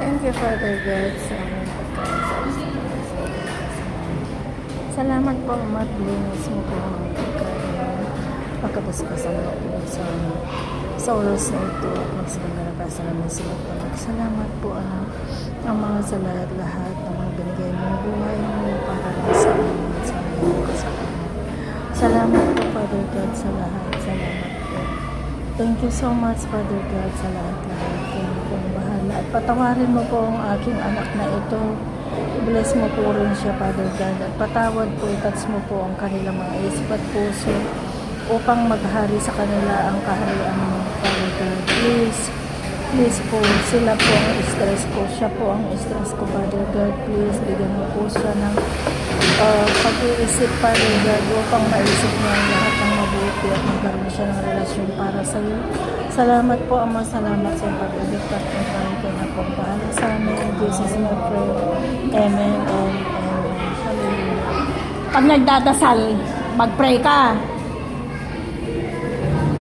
Thank you, Father God, sa aming pagkain. Salamat po, Ama, blinis mo po ang pagkain. Pagkabasbasan mo po sa oras na ito at magsaganapasa namin sila po. Salamat po, Ama, sa lahat-lahat ng mga binigay mo buhay mo para lang sa amin at sa aming kasama. Salamat po, Father God, sa lahat. Salamat po. Thank you so much, Father God, sa lahat-lahat. Kayo po ang bahala. At patawarin mo po ang aking anak na ito. I-bless mo po rin siya, Father God. At patawad po, i-touch mo po ang kanilang mga isip at puso upang maghari sa kanila ang kaharian mo, Father God. Please po, sila po ang stress ko. Siya po ang stress ko, Father God. Please, bigyan mo po siya ng pag-iisip, Father God, upang maisip niya ang lahat ng mabuti at magkaroon siya ng relasyon para sa iyo. Salamat po, Ama. Salamat sa pag-ibigay at pag-ibigay na po. Bahala sa amin. In Jesus' name, pray. Amen and amen. Hallelujah. Pag nagdadasal, mag-pray ka.